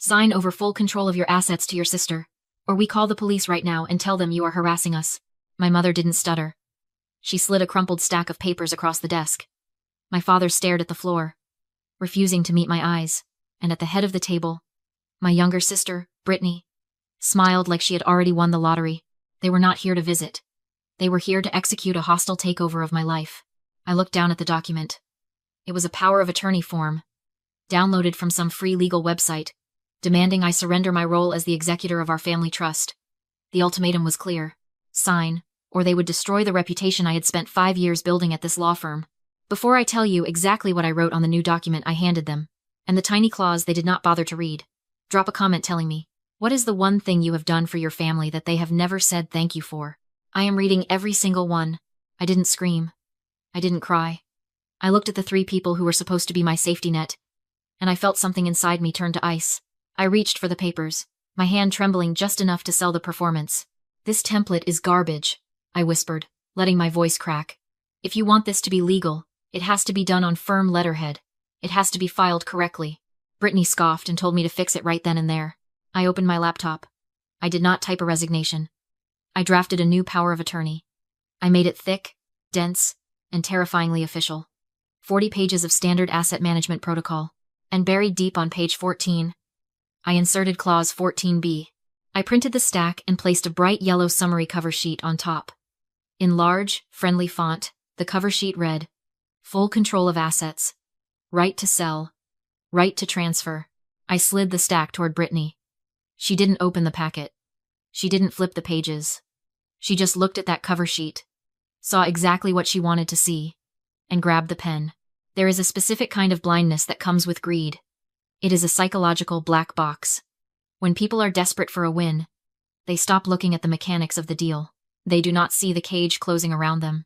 Sign over full control of your assets to your sister, or we call the police right now and tell them you are harassing us." My mother didn't stutter. She slid a crumpled stack of papers across the desk. My father stared at the floor, refusing to meet my eyes, and at the head of the table, my younger sister, Brittany, smiled like she had already won the lottery. They were not here to visit. They were here to execute a hostile takeover of my life. I looked down at the document. It was a power of attorney form, downloaded from some free legal website, demanding I surrender my role as the executor of our family trust. The ultimatum was clear. Sign, or they would destroy the reputation I had spent 5 years building at this law firm. Before I tell you exactly what I wrote on the new document I handed them, and the tiny clause they did not bother to read, drop a comment telling me, what is the one thing you have done for your family that they have never said thank you for? I am reading every single one. I didn't scream. I didn't cry. I looked at the 3 people who were supposed to be my safety net, and I felt something inside me turn to ice. I reached for the papers, my hand trembling just enough to sell the performance. "This template is garbage," I whispered, letting my voice crack. "If you want this to be legal, it has to be done on firm letterhead. It has to be filed correctly." Brittany scoffed and told me to fix it right then and there. I opened my laptop. I did not type a resignation. I drafted a new power of attorney. I made it thick, dense, and terrifyingly official. 40 pages of standard asset management protocol. And buried deep on page 14, I inserted clause 14b. I printed the stack and placed a bright yellow summary cover sheet on top. In large, friendly font, the cover sheet read, "Full control of assets. Right to sell. Right to transfer." I slid the stack toward Brittany. She didn't open the packet. She didn't flip the pages. She just looked at that cover sheet, saw exactly what she wanted to see, and grabbed the pen. There is a specific kind of blindness that comes with greed. It is a psychological black box. When people are desperate for a win, they stop looking at the mechanics of the deal. They do not see the cage closing around them.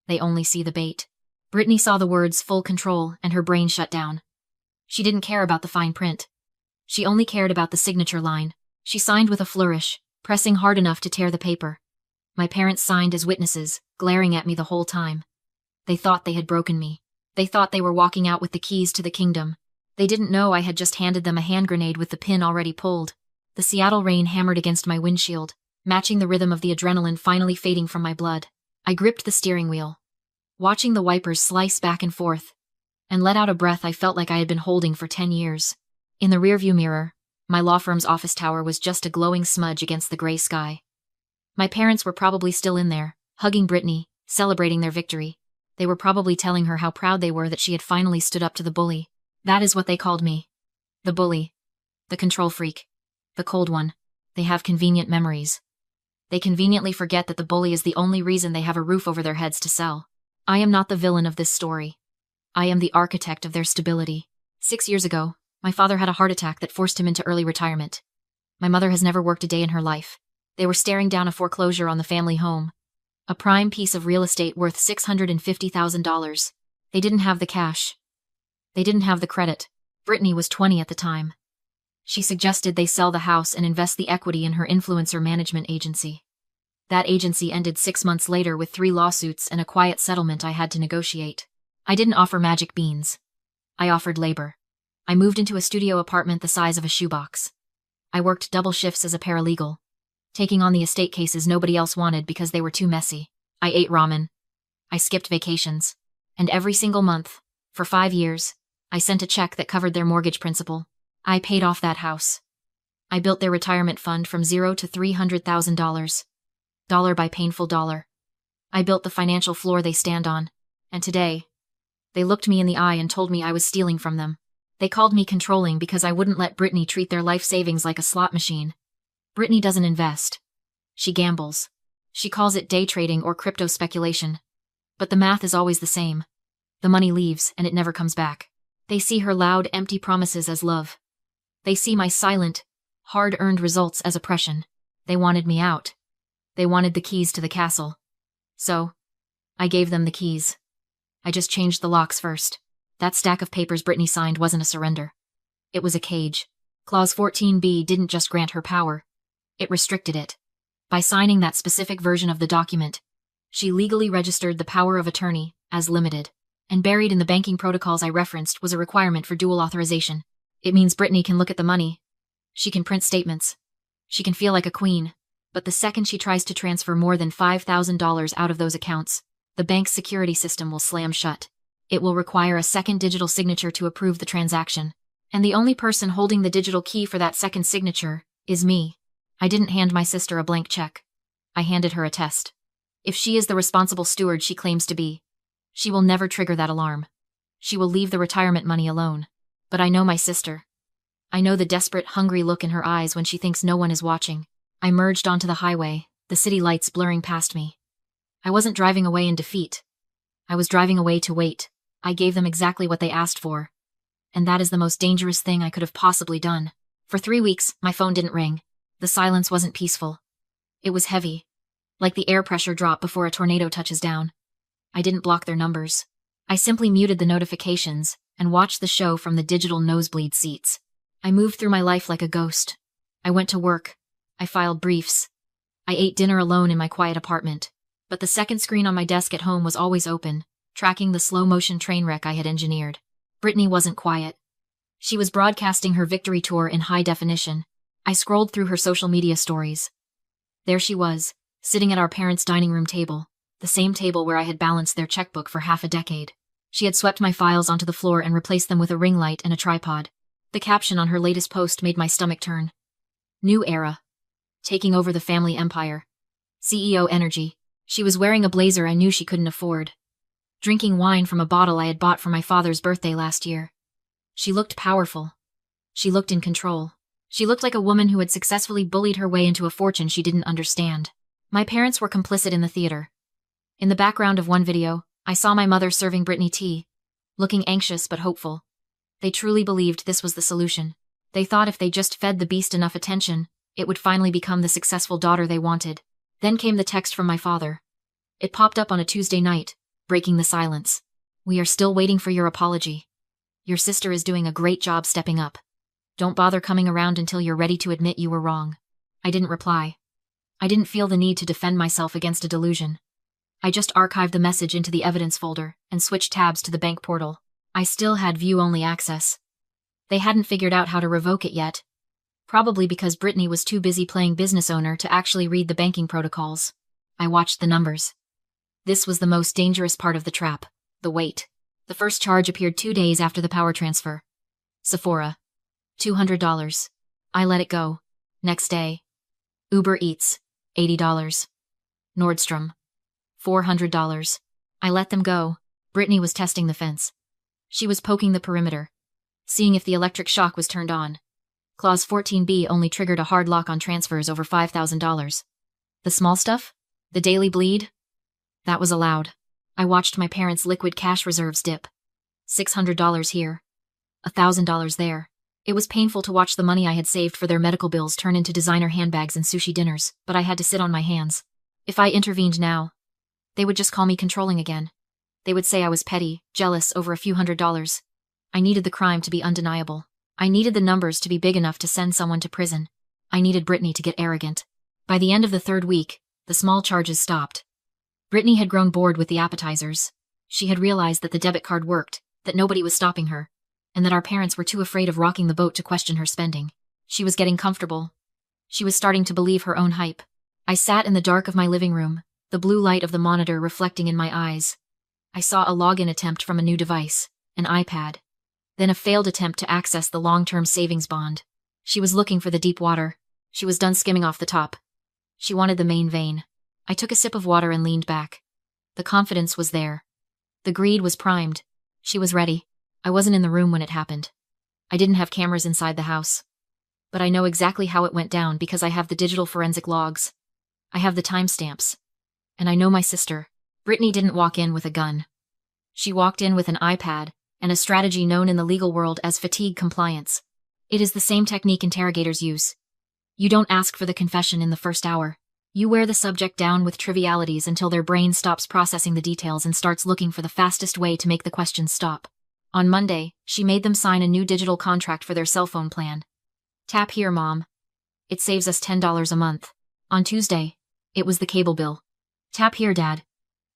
They only see the bait. Brittany saw the words "full control" and her brain shut down. She didn't care about the fine print. She only cared about the signature line. She signed with a flourish, pressing hard enough to tear the paper. My parents signed as witnesses, glaring at me the whole time. They thought they had broken me. They thought they were walking out with the keys to the kingdom. They didn't know I had just handed them a hand grenade with the pin already pulled. The Seattle rain hammered against my windshield, matching the rhythm of the adrenaline finally fading from my blood. I gripped the steering wheel, watching the wipers slice back and forth, and let out a breath I felt like I had been holding for 10 years. In the rearview mirror, my law firm's office tower was just a glowing smudge against the gray sky. My parents were probably still in there, hugging Brittany, celebrating their victory. They were probably telling her how proud they were that she had finally stood up to the bully. That is what they called me. The bully. The control freak. The cold one. They have convenient memories. They conveniently forget that the bully is the only reason they have a roof over their heads to sell. I am not the villain of this story. I am the architect of their stability. 6 years ago, my father had a heart attack that forced him into early retirement. My mother has never worked a day in her life. They were staring down a foreclosure on the family home, a prime piece of real estate worth $650,000. They didn't have the cash. They didn't have the credit. Brittany was 20 at the time. She suggested they sell the house and invest the equity in her influencer management agency. That agency ended 6 months later with 3 lawsuits and a quiet settlement I had to negotiate. I didn't offer magic beans. I offered labor. I moved into a studio apartment the size of a shoebox. I worked double shifts as a paralegal, taking on the estate cases nobody else wanted because they were too messy. I ate ramen. I skipped vacations. And every single month, for 5 years, I sent a check that covered their mortgage principal. I paid off that house. I built their retirement fund from $0 to $300,000. Dollar by painful dollar. I built the financial floor they stand on. And today, they looked me in the eye and told me I was stealing from them. They called me controlling because I wouldn't let Brittany treat their life savings like a slot machine. Brittany doesn't invest. She gambles. She calls it day trading or crypto speculation. But the math is always the same. The money leaves and it never comes back. They see her loud, empty promises as love. They see my silent, hard-earned results as oppression. They wanted me out. They wanted the keys to the castle. So, I gave them the keys. I just changed the locks first. That stack of papers Brittany signed wasn't a surrender. It was a cage. Clause 14b didn't just grant her power. It restricted it. By signing that specific version of the document, she legally registered the power of attorney as limited. And buried in the banking protocols I referenced was a requirement for dual authorization. It means Brittany can look at the money, She can print statements. She can feel like a queen. But the second she tries to transfer more than $5,000 out of those accounts, the bank's security system will slam shut. It will require a second digital signature to approve the transaction. And the only person holding the digital key for that second signature is me. I didn't hand my sister a blank check. I handed her a test. If she is the responsible steward she claims to be, she will never trigger that alarm. She will leave the retirement money alone. But I know my sister. I know the desperate, hungry look in her eyes when she thinks no one is watching. I merged onto the highway, the city lights blurring past me. I wasn't driving away in defeat. I was driving away to wait. I gave them exactly what they asked for. And that is the most dangerous thing I could have possibly done. For 3 weeks, my phone didn't ring. The silence wasn't peaceful. It was heavy, like the air pressure drop before a tornado touches down. I didn't block their numbers. I simply muted the notifications and watched the show from the digital nosebleed seats. I moved through my life like a ghost. I went to work. I filed briefs. I ate dinner alone in my quiet apartment. But the second screen on my desk at home was always open, tracking the slow-motion train wreck I had engineered. Brittany wasn't quiet. She was broadcasting her victory tour in high definition. I scrolled through her social media stories. There she was, sitting at our parents' dining room table, the same table where I had balanced their checkbook for half a decade. She had swept my files onto the floor and replaced them with a ring light and a tripod. The caption on her latest post made my stomach turn. New era. Taking over the family empire. CEO energy. She was wearing a blazer I knew she couldn't afford. Drinking wine from a bottle I had bought for my father's birthday last year. She looked powerful. She looked in control. She looked like a woman who had successfully bullied her way into a fortune she didn't understand. My parents were complicit in the theater. In the background of one video, I saw my mother serving Brittany tea, looking anxious but hopeful. They truly believed this was the solution. They thought if they just fed the beast enough attention, it would finally become the successful daughter they wanted. Then came the text from my father. It popped up on a Tuesday night, breaking the silence. We are still waiting for your apology. Your sister is doing a great job stepping up. Don't bother coming around until you're ready to admit you were wrong. I didn't reply. I didn't feel the need to defend myself against a delusion. I just archived the message into the evidence folder and switched tabs to the bank portal. I still had view-only access. They hadn't figured out how to revoke it yet. Probably because Brittany was too busy playing business owner to actually read the banking protocols. I watched the numbers. This was the most dangerous part of the trap, the wait. The first charge appeared 2 days after the power transfer. Sephora. $200. I let it go. Next day. Uber Eats. $80. Nordstrom. $400. I let them go. Brittany was testing the fence. She was poking the perimeter, seeing if the electric shock was turned on. Clause 14B only triggered a hard lock on transfers over $5,000. The small stuff? The daily bleed? That was allowed. I watched my parents' liquid cash reserves dip. $600 here. $1,000 there. It was painful to watch the money I had saved for their medical bills turn into designer handbags and sushi dinners, but I had to sit on my hands. If I intervened now, they would just call me controlling again. They would say I was petty, jealous over a few $100s. I needed the crime to be undeniable. I needed the numbers to be big enough to send someone to prison. I needed Brittany to get arrogant. By the end of the 3rd week, the small charges stopped. Brittany had grown bored with the appetizers. She had realized that the debit card worked, that nobody was stopping her, and that our parents were too afraid of rocking the boat to question her spending. She was getting comfortable. She was starting to believe her own hype. I sat in the dark of my living room, the blue light of the monitor reflecting in my eyes. I saw a login attempt from a new device, an iPad. Then a failed attempt to access the long-term savings bond. She was looking for the deep water. She was done skimming off the top. She wanted the main vein. I took a sip of water and leaned back. The confidence was there. The greed was primed. She was ready. I wasn't in the room when it happened. I didn't have cameras inside the house. But I know exactly how it went down because I have the digital forensic logs. I have the timestamps. And I know my sister. Brittany didn't walk in with a gun. She walked in with an iPad and a strategy known in the legal world as fatigue compliance. It is the same technique interrogators use. You don't ask for the confession in the first hour. You wear the subject down with trivialities until their brain stops processing the details and starts looking for the fastest way to make the questions stop. On Monday, she made them sign a new digital contract for their cell phone plan. Tap here, Mom. It saves us $10 a month. On Tuesday, it was the cable bill. Tap here, Dad.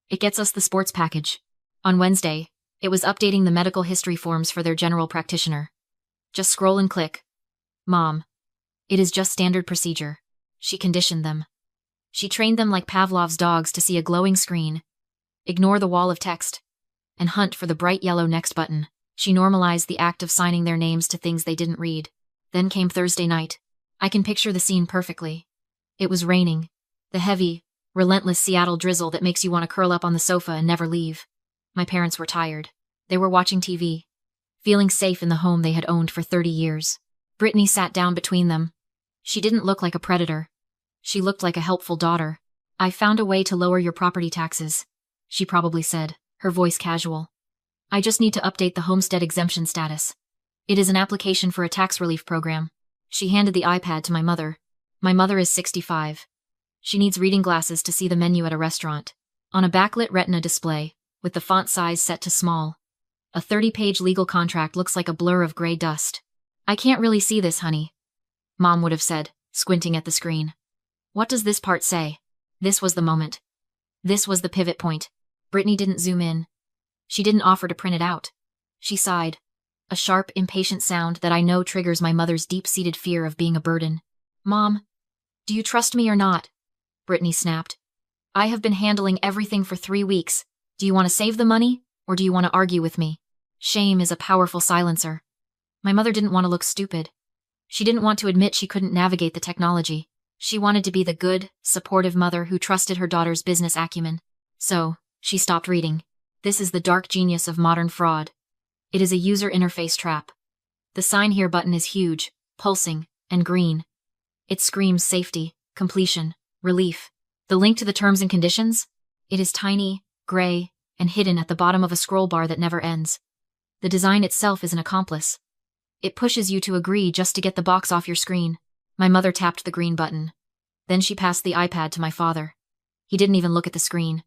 It gets us the sports package. On Wednesday, it was updating the medical history forms for their general practitioner. Just scroll and click. Mom. It is just standard procedure. She conditioned them. She trained them like Pavlov's dogs to see a glowing screen, ignore the wall of text, and hunt for the bright yellow next button. She normalized the act of signing their names to things they didn't read. Then came Thursday night. I can picture the scene perfectly. It was raining. The heavy, relentless Seattle drizzle that makes you want to curl up on the sofa and never leave. My parents were tired. They were watching TV, feeling safe in the home they had owned for 30 years. Brittany sat down between them. She didn't look like a predator. She looked like a helpful daughter. "I found a way to lower your property taxes," she probably said, her voice casual. "I just need to update the homestead exemption status. It is an application for a tax relief program." She handed the iPad to my mother. My mother is 65. She needs reading glasses to see the menu at a restaurant. On a backlit retina display, with the font size set to small, a 30-page legal contract looks like a blur of gray dust. "I can't really see this, honey," Mom would have said, squinting at the screen. "What does this part say?" This was the moment. This was the pivot point. Brittany didn't zoom in. She didn't offer to print it out. She sighed. A sharp, impatient sound that I know triggers my mother's deep-seated fear of being a burden. "Mom, do you trust me or not?" Brittany snapped. "I have been handling everything for 3 weeks. Do you want to save the money, or do you want to argue with me?" Shame is a powerful silencer. My mother didn't want to look stupid. She didn't want to admit she couldn't navigate the technology. She wanted to be the good, supportive mother who trusted her daughter's business acumen. So, she stopped reading. This is the dark genius of modern fraud. It is a user interface trap. The sign here button is huge, pulsing, and green. It screams safety, completion, relief. The link to the terms and conditions? It is tiny, gray, and hidden at the bottom of a scroll bar that never ends. The design itself is an accomplice. It pushes you to agree just to get the box off your screen. My mother tapped the green button. Then she passed the iPad to my father. He didn't even look at the screen.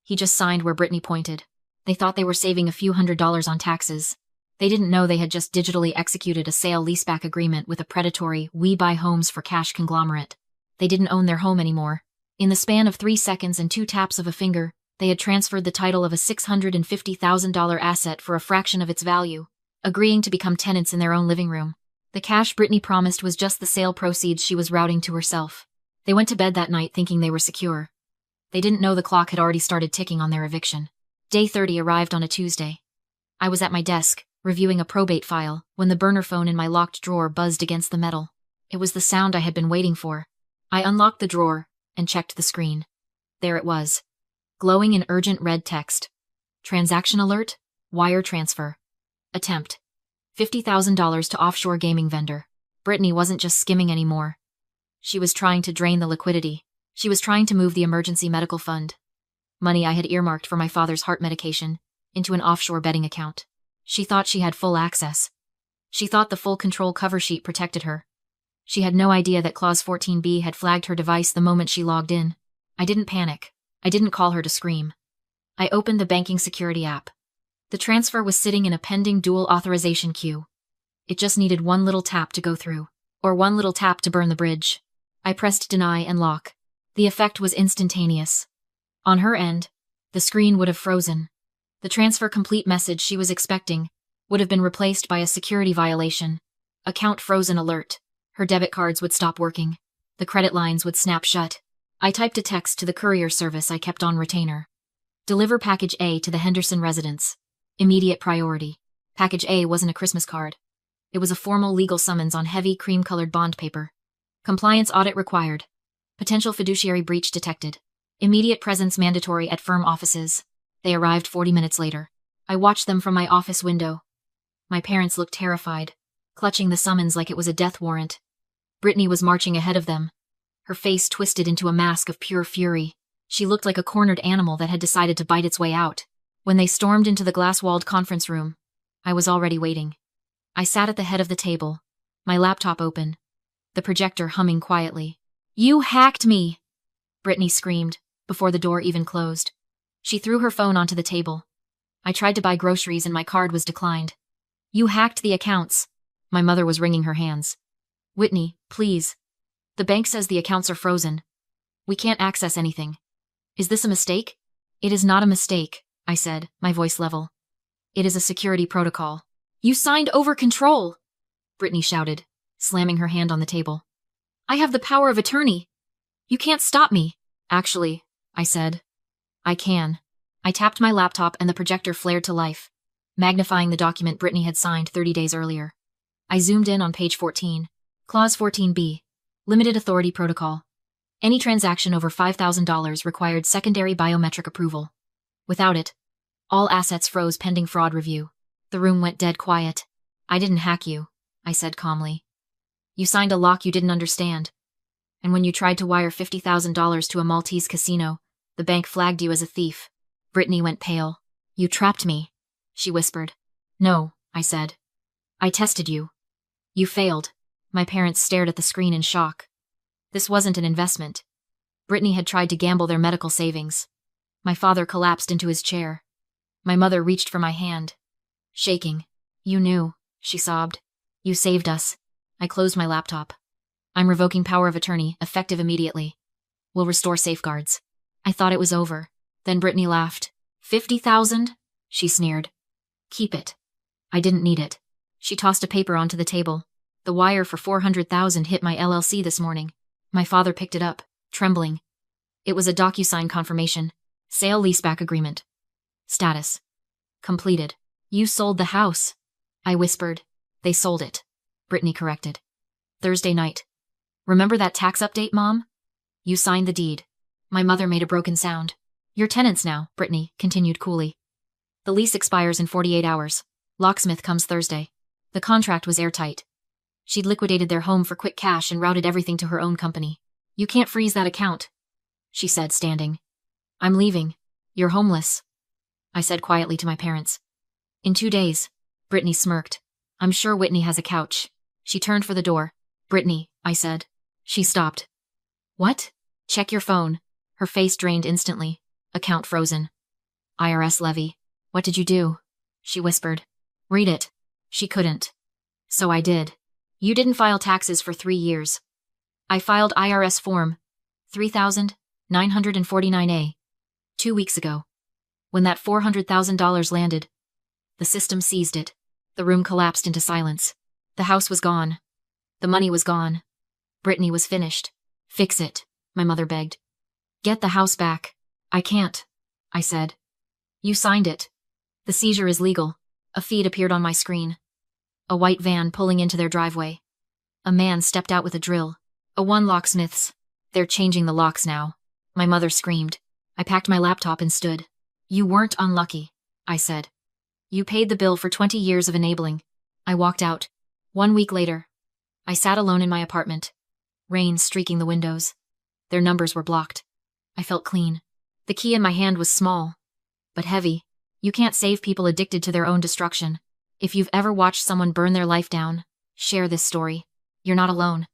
He just signed where Brittany pointed. They thought they were saving a few $100s on taxes. They didn't know they had just digitally executed a sale-leaseback agreement with a predatory we-buy-homes-for-cash conglomerate. They didn't own their home anymore. In the span of 3 seconds and 2 taps of a finger, they had transferred the title of a $650,000 asset for a fraction of its value, agreeing to become tenants in their own living room. The cash Brittany promised was just the sale proceeds she was routing to herself. They went to bed that night thinking they were secure. They didn't know the clock had already started ticking on their eviction. Day 30 arrived on a Tuesday. I was at my desk, reviewing a probate file, when the burner phone in my locked drawer buzzed against the metal. It was the sound I had been waiting for. I unlocked the drawer and checked the screen. There it was, glowing in urgent red text. Transaction alert, wire transfer. Attempt. $50,000 to offshore gaming vendor. Brittany wasn't just skimming anymore. She was trying to drain the liquidity. She was trying to move the emergency medical fund, money I had earmarked for my father's heart medication, into an offshore betting account. She thought she had full access. She thought the full control cover sheet protected her. She had no idea that Clause 14b had flagged her device the moment she logged in. I didn't panic. I didn't call her to scream. I opened the banking security app. The transfer was sitting in a pending dual authorization queue. It just needed one little tap to go through, or one little tap to burn the bridge. I pressed deny and lock. The effect was instantaneous. On her end, the screen would have frozen. The transfer complete message she was expecting would have been replaced by a security violation. Account frozen alert. Her debit cards would stop working. The credit lines would snap shut. I typed a text to the courier service I kept on retainer. Deliver package A to the Henderson residence. Immediate priority. Package A wasn't a Christmas card. It was a formal legal summons on heavy cream-colored bond paper. Compliance audit required. Potential fiduciary breach detected. Immediate presence mandatory at firm offices. They arrived 40 minutes later. I watched them from my office window. My parents looked terrified, clutching the summons like it was a death warrant. Brittany was marching ahead of them, her face twisted into a mask of pure fury. She looked like a cornered animal that had decided to bite its way out. When they stormed into the glass-walled conference room, I was already waiting. I sat at the head of the table, my laptop open, the projector humming quietly. "You hacked me!" Brittany screamed, before the door even closed. She threw her phone onto the table. I tried to buy groceries and my card was declined. "You hacked the accounts." My mother was wringing her hands. "Whitney, please. The bank says the accounts are frozen. We can't access anything. Is this a mistake?" "It is not a mistake," I said, my voice level. "It is a security protocol." "You signed over control!" Brittany shouted, slamming her hand on the table. I have the power of attorney. You can't stop me. Actually, I said. I can. I tapped my laptop and the projector flared to life, magnifying the document Brittany had signed 30 days earlier. I zoomed in on page 14. Clause 14b. Limited Authority Protocol. Any transaction over $5,000 required secondary biometric approval. Without it, all assets froze pending fraud review. The room went dead quiet. I didn't hack you, I said calmly. You signed a lock you didn't understand. And when you tried to wire $50,000 to a Maltese casino, the bank flagged you as a thief. Brittany went pale. You trapped me, she whispered. No, I said. I tested you. You failed. My parents stared at the screen in shock. This wasn't an investment. Brittany had tried to gamble their medical savings. My father collapsed into his chair. My mother reached for my hand, shaking. You knew, she sobbed. You saved us. I closed my laptop. I'm revoking power of attorney, effective immediately. We'll restore safeguards. I thought it was over. Then Brittany laughed. 50,000? She sneered. Keep it. I didn't need it. She tossed a paper onto the table. The wire for 400,000 hit my LLC this morning. My father picked it up, trembling. It was a DocuSign confirmation. Sale leaseback agreement. Status. Completed. You sold the house. I whispered. They sold it. Brittany corrected. Thursday night. Remember that tax update, Mom? You signed the deed. My mother made a broken sound. You're tenants now, Brittany continued coolly. The lease expires in 48 hours. Locksmith comes Thursday. The contract was airtight. She'd liquidated their home for quick cash and routed everything to her own company. You can't freeze that account, she said, standing. I'm leaving. You're homeless, I said quietly to my parents. In 2 days, Brittany smirked. I'm sure Whitney has a couch. She turned for the door. Brittany, I said. She stopped. What? Check your phone. Her face drained instantly. Account frozen. IRS levy. What did you do? She whispered. Read it. She couldn't. So I did. You didn't file taxes for 3 years. I filed IRS form 3,949A 2 weeks ago. When that $400,000 landed, the system seized it. The room collapsed into silence. The house was gone. The money was gone. Brittany was finished. Fix it, my mother begged. Get the house back. I can't, I said. You signed it. The seizure is legal. A feed appeared on my screen. A white van pulling into their driveway. A man stepped out with a drill. A one locksmith's. They're changing the locks now. My mother screamed. I packed my laptop and stood. You weren't unlucky, I said. You paid the bill for 20 years of enabling. I walked out. 1 week later, I sat alone in my apartment. Rain streaking the windows. Their numbers were blocked. I felt clean. The key in my hand was small, but heavy. You can't save people addicted to their own destruction. If you've ever watched someone burn their life down, share this story. You're not alone.